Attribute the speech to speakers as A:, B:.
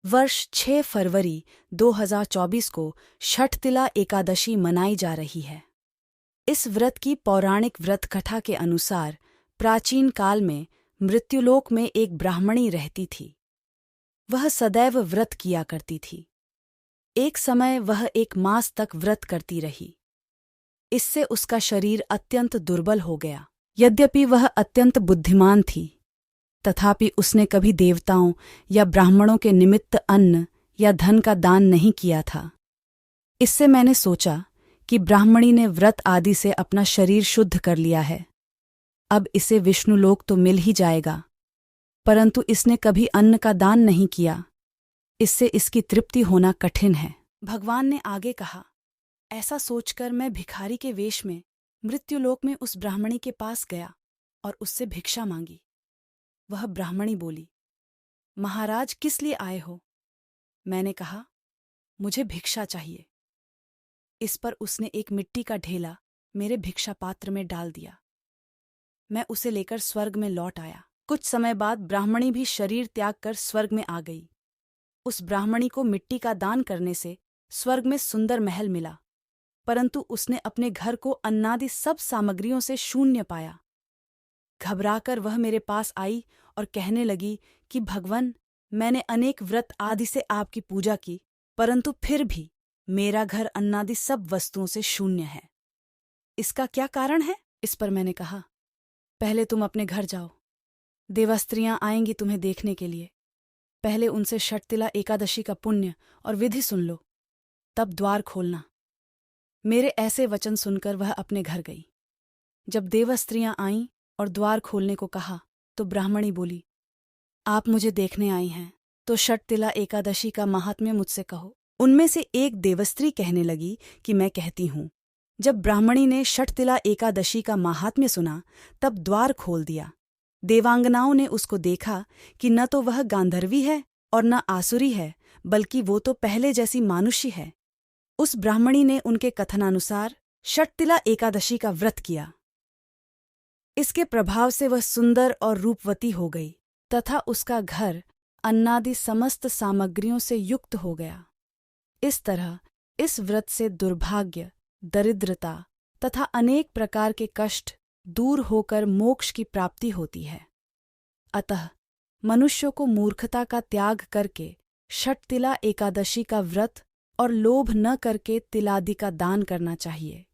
A: वर्ष 6 फरवरी 2024 को छठतिला एकादशी मनाई जा रही है। इस व्रत की पौराणिक व्रत कथा के अनुसार प्राचीन काल में मृत्युलोक में एक ब्राह्मणी रहती थी। वह सदैव व्रत किया करती थी। एक समय वह 1 मास तक व्रत करती रही। इससे उसका शरीर अत्यंत दुर्बल हो गया। यद्यपि वह अत्यंत बुद्धिमान थी, तथापि उसने कभी देवताओं या ब्राह्मणों के निमित्त अन्न या धन का दान नहीं किया था। इससे मैंने सोचा कि ब्राह्मणी ने व्रत आदि से अपना शरीर शुद्ध कर लिया है। अब इसे विष्णुलोक तो मिल ही जाएगा, परंतु इसने कभी अन्न का दान नहीं किया। इससे इसकी तृप्ति होना कठिन है। भगवान ने आगे कहा, ऐसा सोचकर मैं भिखारी के वेश में मृत्युलोक में उस ब्राह्मणी के पास गया और उससे भिक्षा मांगी। वह ब्राह्मणी बोली, महाराज किस लिए आए हो? मैंने कहा, मुझे भिक्षा चाहिए। इस पर उसने एक मिट्टी का ढेला मेरे भिक्षा पात्र में डाल दिया। मैं उसे लेकर स्वर्ग में लौट आया। कुछ समय बाद ब्राह्मणी भी शरीर त्याग कर स्वर्ग में आ गई। उस ब्राह्मणी को मिट्टी का दान करने से स्वर्ग में सुंदर महल मिला, परंतु उसने अपने घर को अन्नादि सब सामग्रियों से शून्य पाया। घबराकर वह मेरे पास आई और कहने लगी कि भगवन, मैंने अनेक व्रत आदि से आपकी पूजा की, परंतु फिर भी मेरा घर अन्नादि सब वस्तुओं से शून्य है। इसका क्या कारण है? इस पर मैंने कहा, पहले तुम अपने घर जाओ। देवस्त्रियां आएंगी तुम्हें देखने के लिए। पहले उनसे छठतिला एकादशी का पुण्य और विधि सुन लो, तब द्वार खोलना। मेरे ऐसे वचन सुनकर वह अपने घर गई। जब देवस्त्रियां आईं और द्वार खोलने को कहा तो ब्राह्मणी बोली, आप मुझे देखने आई हैं तो छठतिला एकादशी का महात्म्य मुझसे कहो। उनमें से एक देवस्त्री कहने लगी कि मैं कहती हूँ। जब ब्राह्मणी ने छठतिला एकादशी का महात्म्य सुना तब द्वार खोल दिया। देवांगनाओं ने उसको देखा कि न तो वह गांधर्वी है और न आसुरी है, बल्कि वो तो पहले जैसी मानुषी है। उस ब्राह्मणी ने उनके कथनानुसार छठतिला एकादशी का व्रत किया। इसके प्रभाव से वह सुंदर और रूपवती हो गई तथा उसका घर अन्नादि समस्त सामग्रियों से युक्त हो गया। इस तरह इस व्रत से दुर्भाग्य, दरिद्रता तथा अनेक प्रकार के कष्ट दूर होकर मोक्ष की प्राप्ति होती है। अतः मनुष्यों को मूर्खता का त्याग करके छठतिला एकादशी का व्रत और लोभ न करके तिलादि का दान करना चाहिए।